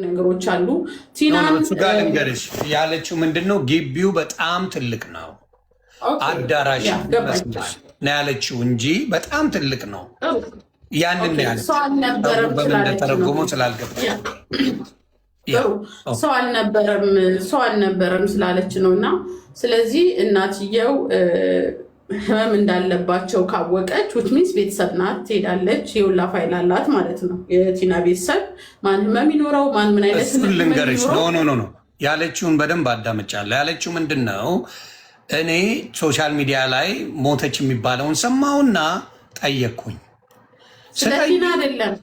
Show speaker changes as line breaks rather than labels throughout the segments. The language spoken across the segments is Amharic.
ነገሮች አሉ። ቲናን
እሱ ጋር ልንገርሽ ያለችው ምንድነው? ግቢው በጣም ትልቅ ነው፣ አዳራሽ ይመስላል ነው ያለችው እንጂ በጣም ትልቅ ነው። ያንን ያለችው በምን እንደተረጎመው ስላልገባኝ
ሰው አልነበረም ስላለች ነው። እና ስለዚህ እናትየው ህመም እንዳለባቸው ካወቀች ዊችሚንስ ቤተሰብ ናት፣ ትሄዳለች። የውላ ፋይል አላት ማለት ነው። የቲና ቤተሰብ ማን ህመም ይኖረው ማን ምን አይነት
ልንገርሽ። ኖ ያለችውን በደንብ አዳምጫለሁ። ያለችው ምንድን ነው? እኔ ሶሻል ሚዲያ ላይ ሞተች የሚባለውን ሰማሁና ጠየቅኩኝ።
ስለ ቲና አይደለም።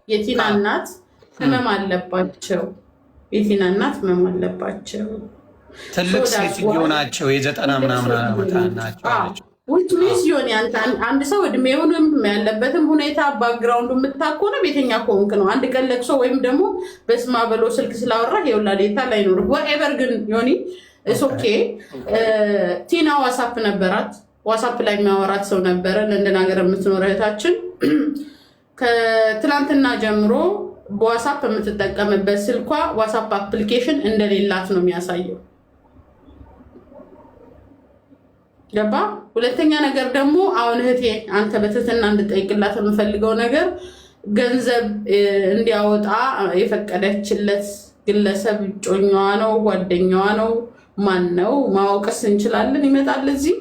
የቲና እናት ህመም አለባቸው። የቲና እናት ህመም አለባቸው።
ትልቅ ሴትዮ ናቸው። የ90 ምናምን ዓመት ናቸው።
ውጭ ሚስ ሲሆን አንድ ሰው እድሜውንም ያለበትም ሁኔታ ባክግራውንዱ የምታኮነ ቤተኛ ከሆንክ ነው። አንድ ቀን ለቅሶ ወይም ደግሞ በስማ በሎ ስልክ ስላወራ የወላዴታ ላይኖር ወኤቨር። ግን ዮኒ ኦኬ ቲና ዋሳፕ ነበራት። ዋሳፕ ላይ የሚያወራት ሰው ነበረ። ለንደን ሀገር የምትኖር እህታችን ከትላንትና ጀምሮ በዋሳፕ የምትጠቀምበት ስልኳ ዋሳፕ አፕሊኬሽን እንደሌላት ነው የሚያሳየው። ገባ? ሁለተኛ ነገር ደግሞ አሁን እህቴ አንተ በትህትና እንድጠይቅላት የምፈልገው ነገር ገንዘብ እንዲያወጣ የፈቀደችለት ግለሰብ እጮኛዋ ነው ጓደኛዋ ነው ማን ነው ማወቅስ እንችላለን? ይመጣል እዚህ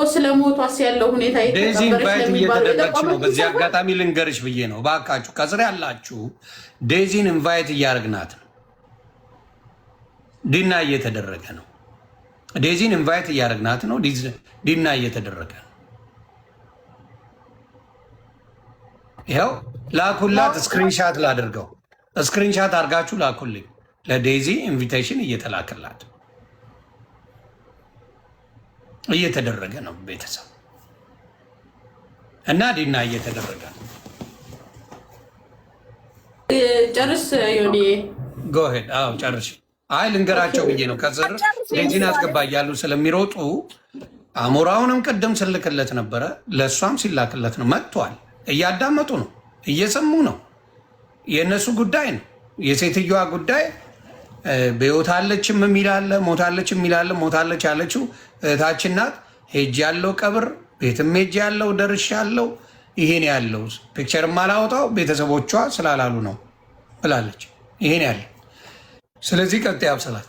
ስለሞቷስ ያለው ሁኔታ
እየተደረገች ነው። በዚህ አጋጣሚ ልንገርሽ ብዬ ነው። እባካችሁ ከስር ያላችሁ ዴዚን ኢንቫይት እያደረግናት ነው። ዲና እየተደረገ ነው። ዴዚን ኢንቫይት እያደረግናት ነው። ዲና እየተደረገ ነው። ይኸው ላኩላት። ስክሪንሻት ላድርገው። ስክሪንሻት አድርጋችሁ ላኩልኝ። ለዴዚ ኢንቪቴሽን እየተላከላት እየተደረገ ነው። ቤተሰብ እና ዲና እየተደረገ ነው።
ጨርስ ዮኒ
ጎሄድ። አዎ ጨርሽ። አይ ልንገራቸው ብዬ ነው። ከስር ዴዚን አስገባ እያሉ ስለሚሮጡ አሞራውንም ቅድም ስልክለት ነበረ፣ ለእሷም ሲላክለት ነው። መጥቷል። እያዳመጡ ነው፣ እየሰሙ ነው። የእነሱ ጉዳይ ነው። የሴትዮዋ ጉዳይ በሕይወት አለችም የሚላለ ሞታለች የሚላለ ሞታለች ያለችው እህታችን ናት። ሄጅ ያለው ቀብር ቤትም ሄጅ ያለው ደርሽ ያለው ይሄን ያለው ፒክቸር ማላወጣው ቤተሰቦቿ ስላላሉ ነው ብላለች። ይሄን ያለ ስለዚህ ቀጥ ያብሰላት።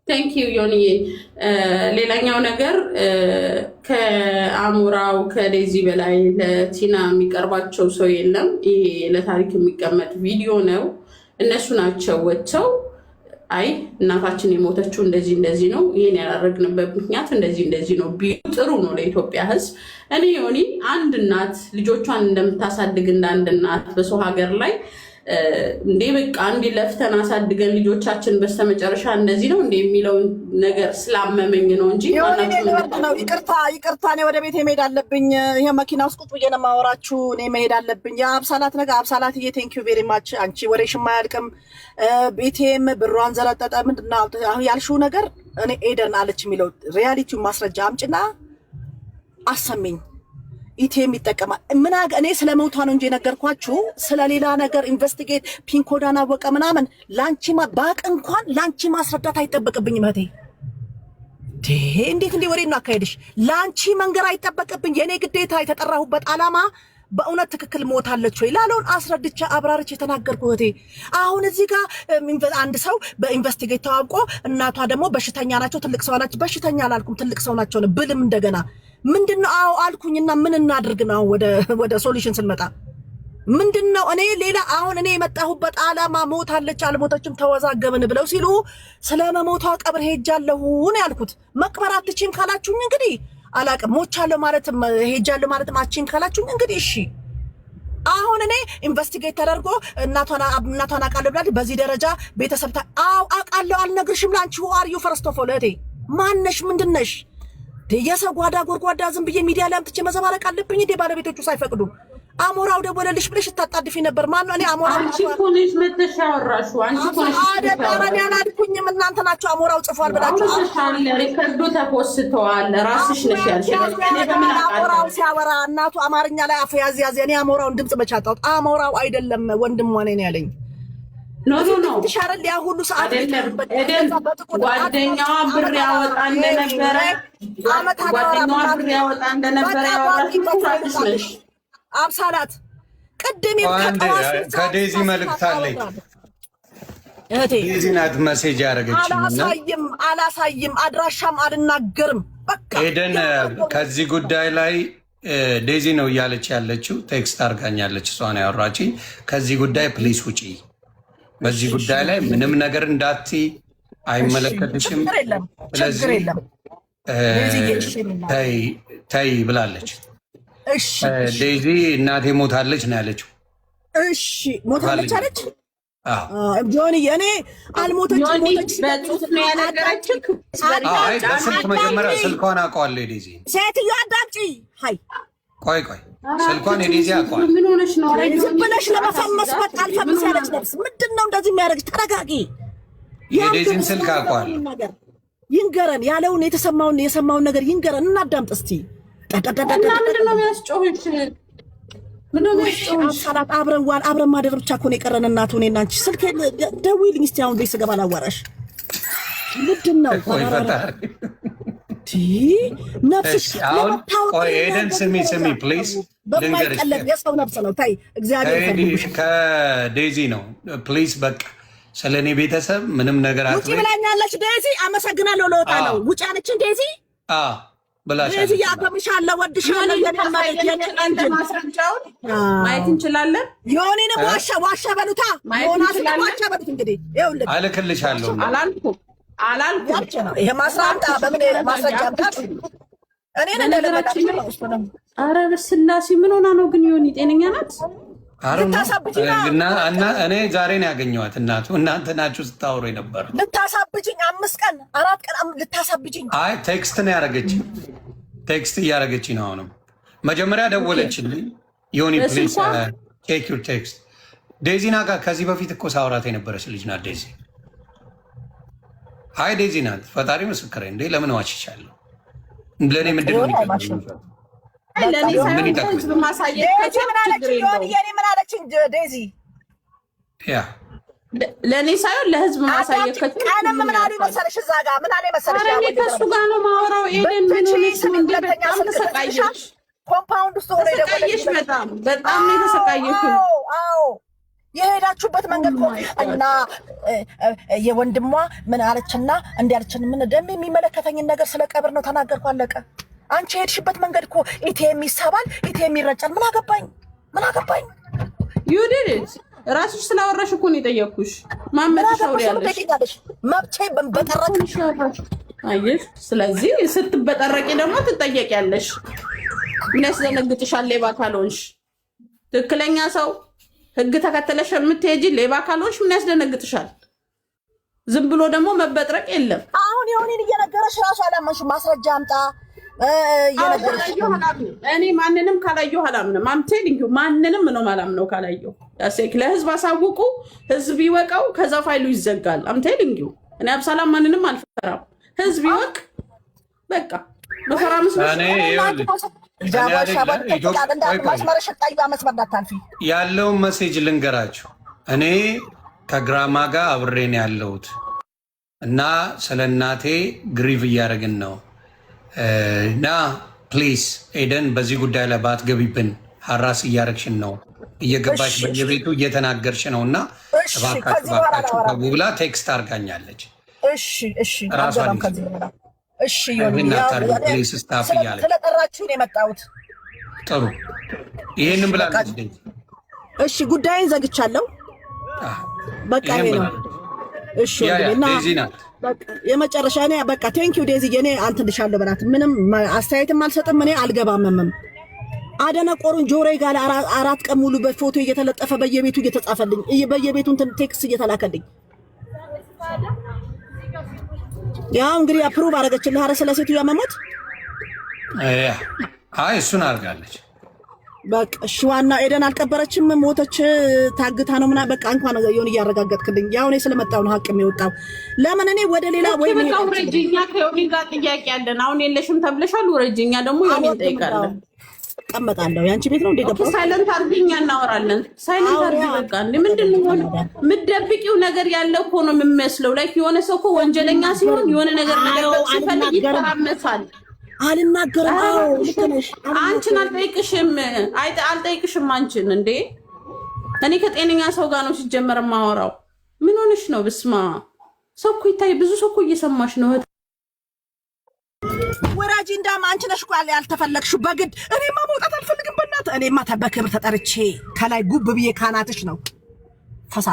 ቴንክ ዩ ዮኒዬ። ሌላኛው ነገር ከአሞራው ከዴዚ በላይ ለቲና የሚቀርባቸው ሰው የለም። ይሄ ለታሪክ የሚቀመጥ ቪዲዮ ነው። እነሱ ናቸው ወጥተው አይ እናታችን የሞተችው እንደዚህ ነው፣ ይሄን ያላረግንበት ምክንያት እንደዚህ ነው ቢሉ ጥሩ ነው ለኢትዮጵያ ሕዝብ። እኔ ዮኒ አንድ እናት ልጆቿን እንደምታሳድግ እንደ አንድ እናት በሰው ሀገር ላይ እንዴ በቃ እንዲ ለፍተን አሳድገን ልጆቻችን በስተመጨረሻ እንደዚህ ነው እንዴ የሚለውን ነገር ስላመመኝ ነው እንጂ
ነው። ይቅርታ እኔ ወደ ቤት መሄድ አለብኝ። ይሄ መኪና ውስጥ ቁጭ ብዬ ነው የማወራችሁ። እኔ መሄድ አለብኝ። የአብሳላት ነገር አብሳላትዬ ቴንክ ዩ ቬሪ ማች። አንቺ ወሬሽማ አያልቅም። ቤቴም ብሯን ዘረጠጠ። ምንድን ነው አሁን ያልሽው ነገር? እኔ ኤደን አለች የሚለው ሪያሊቲውን ማስረጃ አምጭና አሰሚኝ። ኢቲኤም ይጠቀማል። እኔ ስለ መውቷ ነው እንጂ የነገርኳችሁ ስለሌላ ነገር ኢንቨስቲጌት ፒንኮዳን አወቀ ምናምን ላንቺማ ባቅ እንኳን ላንቺ ማስረዳት አይጠበቅብኝም። እህቴ እንዴት ወሬ ነው አካሄድሽ? ላንቺ መንገር አይጠበቅብኝ። የኔ ግዴታ የተጠራሁበት ዓላማ በእውነት ትክክል ሞታለች ወይ ላለውን አስረድቻ አብራርች የተናገርኩ እህቴ። አሁን እዚህ ጋር አንድ ሰው በኢንቨስቲጌት ተዋውቆ እናቷ ደግሞ በሽተኛ ናቸው፣ ትልቅ ሰው ናቸው። በሽተኛ አላልኩም ትልቅ ሰው ናቸው ብልም እንደገና ምንድነው? አዎ አልኩኝና ምን እናድርግ ነው? ወደ ሶሉሽን ስንመጣ ምንድነው? እኔ ሌላ አሁን እኔ የመጣሁበት ዓላማ ሞታለች አልሞተችም ተወዛገብን ብለው ሲሉ ስለመሞቷ ቀብር ሄጃለሁ ነው ያልኩት። መቅበር አትችይም ካላችሁኝ እንግዲህ አላቅም። ሞቻለሁ ማለትም ሄጃለሁ ማለትም አትችይም ካላችሁኝ እንግዲህ እሺ። አሁን እኔ ኢንቨስቲጌት ተደርጎ እናቷን አውቃለሁ ብላለች። በዚህ ደረጃ ቤተሰብ አውቃለሁ አልነግርሽም። ላንቺ ዋር ዩ ፈርስት ኦፍ ኦል እህቴ ማነሽ? ምንድነሽ? የሰው ጓዳ ጎርጓዳ ዝም ብዬ ሚዲያ ላይ አምጥቼ መዘባረቅ አለብኝ እንዴ? ባለቤቶቹ ሳይፈቅዱ አሞራው ደወለልሽ ብለሽ ታጣድፊ ነበር። ማነው? እኔ አሞራው
አንቺ እኮ ነሽ መተሽ ያወራሽው። አንቺ እኮ ነሽ
አደረኝ አላልኩኝም። እናንተ ናችሁ አሞራው ጽፏል ብላችሁ
አውርተሻል። ሪከርዱ ተፖስተዋል። ራስሽ ነሽ ያልሽው። እኔ በምን
አሞራው ሲያወራ እናቱ አማርኛ ላይ አፍ ያዝ ያዝ። እኔ አሞራውን ድምጽ መቻጣው አሞራው አይደለም ወንድሟ ነኝ ያለኝ።
ኖ
ትሻረል ያ ሁሉ ሰዓት
ጓደኛዋ ብር ያወጣ እንደነበረ ያወራሽ ነሽ።
አብሳላት ቅድም
ከዴዚ መልእክት አለኝ። ዴዚ ናት መሴጅ ያደረገችኝ።
አላሳይም አድራሻም አልናገርም። በቃ
ኤደን ከዚህ ጉዳይ ላይ ዴዚ ነው እያለች ያለችው። ቴክስት አድርጋኛለች። እሷ ነው ያወራችኝ። ከዚህ ጉዳይ ፕሊስ ውጪ፣ በዚህ ጉዳይ ላይ ምንም ነገር እንዳትይ፣ አይመለከትሽም። ስለዚህ ተይ ብላለች። ዴዚ እናቴ ሞታለች ነው ያለችው።
እሺ ሞታለች አለች ጆኒ። እኔ አልሞተችም
በጽሁፍ ነው ያነገረችኝ።
በስልክ መጀመሪያ ስልኳን አውቀዋለሁ የዴዚ
ሴትዮ አዳምጪ። ሀይ
ቆይ ስልኳን የዴዚ አውቀዋለሁ።
ምን ሆነሽ ነው?
ዝም ብለሽ ለመፈመስ በቃ አልፈምስ ያለች ነፍስ ምንድን ነው እንደዚህ የሚያደርግሽ? ተረጋጊ።
የዴዚን ስልክ አውቀዋለሁ።
ይንገረን ያለውን የሰማውን ነገር ይንገረን፣ እናዳምጥ እስቲ።
ምንድን ነው የሚያስጮህሽ?
ሰላት አብረን ማደር ብቻ እኮ ነው የቀረን። እናቱ እኔና አንቺ ስልክ ደውይልኝ እስቲ አሁን ቤት ስገባ ላዋራሽ። ምንድን ነው ነፍስሽ?
ኤደን ስሚ ፕሊዝ ልንገርሽ፣
የሰው ነፍስ ነው። ታይ እግዚአብሔር
ከዴዚ ነው ፕሊዝ። በቃ ስለ እኔ ቤተሰብ ምንም ነገር
ውጪ ብላኛለች ዴዚ። አመሰግናለሁ። ለወጣ ነው ውጪ አለችን ዴዚ
ብላሻለች።
ዴዚ ያከብርሻለሁ፣ ወድሻለሁ።
ማስረጃውን ማየት እንችላለን።
የሆኔንም ዋሻ በሉታ ዋሻ በሉት። እንግዲህ ይኸውልህ
አልክልሻለሁ።
አላልኩም
ይሄ ማስራምጣ በምን ማስረጃ አምጣት። እኔ
ነገራችን ኧረ በስላሴ ምን ሆና ነው ግን? የሆነ ጤነኛ ናት።
እኔ ዛሬ ነው ያገኘኋት። እናንተ ናችሁ ስታወሩ የነበረ።
ልታሳብጅኝ 5 ቀን 4 ቀን ልታሳብጅኝ።
አይ ቴክስት ነው ያደረገችኝ። ቴክስት እያደረገችኝ ነው። አሁንም መጀመሪያ ደወለችልኝ። ዮኒ ፕሊዝ ቼክ ዩር ቴክስት። ዴዚና ጋር ከዚህ በፊት እኮ ሳውራት የነበረች ልጅ ናት ዴዚ። አይ ዴዚ ናት። ፈጣሪ ምስክሬ። እንዴ ለምን ዋሽቻለሁ? ለእኔ ምንድን ነው
ለእኔ ሳይሆን ለህዝብ ማሳየት
ቀንም ምን አለ መሰለሽ? እዛ ጋር ምን አለ መሰለሽ?
ከእሱ ጋር ነው የማወራው። ኤደን ምን ሆነሽ ነው? እንደ በጣም ተሰቃየሽ።
ኮምፓውንድ ውስጥ ሆነ
ተሰቃየሽ። በጣም ነው የተሰቃየሽው።
አዎ የሄዳችሁበት መንገድ እኮ እና የወንድሟ ምን አለችና እንዲያለችን ምን ደም የሚመለከተኝን ነገር ስለ ቀብር ነው ተናገርኩ። አለቀ። አንቺ የሄድሽበት መንገድ እኮ ኢቴም ይሳባል፣ ኢቴም ይረጫል። ምን አገባኝ?
ዩዲት ራስሽ ስላወራሽ እኮ ነው የጠየኩሽ። ማመጥሽ አውሪያለሽ
መብቼ በጠረቅሽ
አየሽ። ስለዚህ ስትበጠረቂ ደግሞ ትጠየቂያለሽ። ምን ያስደነግጥሻል? ሌባ ካልሆንሽ ትክክለኛ ሰው ህግ ተከተለሽ የምትሄጂ ሌባ ካልሆንሽ ምን ያስደነግጥሻል? ዝም ብሎ ደግሞ መበጥረቅ የለም።
አሁን የሆኔን እየነገረሽ ራሱ አላመንሽ። ማስረጃ አምጣ
እኔ ማንንም ካላየሁ አላምንም። አምቴሊንግ ማንንም ነው ማላምነው ካላየሁ። ያሴክ ለህዝብ አሳውቁ፣ ህዝብ ይወቀው፣ ከዛ ፋይሉ ይዘጋል። አምቴሊንግ እኔ አብሳላም ማንንም አልፈራም። ህዝብ ይወቅ በቃ። በፈራ
ያለውን መሴጅ ልንገራችሁ። እኔ ከግራማ ጋር አብሬን ያለሁት እና ስለ እናቴ ግሪቭ እያደረግን ነው እና ፕሊዝ ኤደን በዚህ ጉዳይ ላይ ባትገቢብን፣ ሀራስ እያደረግሽን ነው፣ እየገባሽ በየቤቱ እየተናገርሽ ነው እና እባካችሁ ብላ ቴክስት አድርጋኛለች። ስታፍ እያለች
ስለጠራችሁን የመጣሁት
ጥሩ ይህንን ብላለች።
እሺ ጉዳይን ዘግቻለሁ። በቃ ይሄ ነው። እሺ ዴዚ ናት የመጨረሻ። እኔ በቃ ቴንኪው ዴዚ። እኔ አንትልሻለሁ በላት። ምንም አስተያየትም አልሰጥም። እኔ አልገባምም። አደነቆሩን ጆሮዬ ጋር 4 ቀን ሙሉ በፎቶ እየተለጠፈ በየቤቱ እየተጻፈልኝ በየቤቱ እንትን ቴክስት እየተላከልኝ ያው እንግዲህ አፕሩቭ አደረገችልህ። ኧረ ስለ ሴትዮዋ መሞት
አይ እሱን አድርጋለች።
በቃ እሺ ዋና ኤደን አልቀበረችም ሞተች ታግታ ነው ምናምን በቃ እንኳን የሆነ እያረጋገጥክልኝ ያው እኔ ስለመጣው ነው ሀቅ የሚወጣው ለምን እኔ ወደ ሌላ ወይ
ነው ረጅኛ ከዮኒ ጋር ጥያቄ ያለን አሁን የለሽም ተብለሻል ረጅኛ ደግሞ ዮኒ ጠይቃለን
ቀመጣለሁ ያንቺ ቤት ነው እንደገባው
ሳይለንት አርግኛ እናወራለን ሳይለንት አርግ በቃ ምንድነው ምትደብቂው ነገር ያለው እኮ ነው የሚመስለው ላይክ የሆነ ሰው እኮ ወንጀለኛ ሲሆን የሆነ ነገር ሲፈልግ ይተራመሳል አልናገርም አንቺን አልጠይቅሽም አንቺን እንዴ እኔ ከጤነኛ ሰው ጋር ነው ሲጀመር ማወራው ምን ሆነሽ ነው ብስማ ሰው እኮ ይታይ ብዙ ሰው እኮ እየሰማሽ ነው
ወራጂ እንዳማ አንቺ ነሽ እኮ ያልተፈለግሽው በግድ እኔማ መውጣት አልፈልግም በእናትህ እኔማ በክብር ተጠርቼ ከላይ ጉብ ብዬ ካናትሽ ነው ፈሳ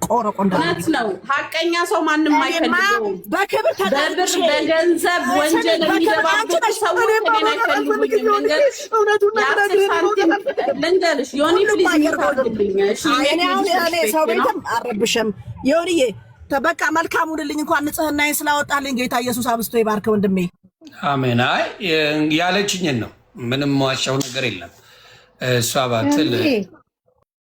ቆረቆ
እንዳት ነው ሀቀኛ ሰው ማንም አይፈልገውም
በክብር ተጠርቼ
በገንዘብ ወንጀል የሚገባበት ሰው እኔን አይፈልጉኝም ልንገርሽ ዮኒ ፕሊዝ ይታርግልኝ እሺ
እኔ ሰው ቤትም አረብሽም ዮኒዬ ተበቃ መልካሙንልኝ እንኳን ንጽህናዬን ስላወጣልኝ ጌታ ኢየሱስ አብስቶ ይባርክ ወንድሜ
አሜን አይ ያለችኝን ነው ምንም ዋሻው ነገር የለም እሷ ባትል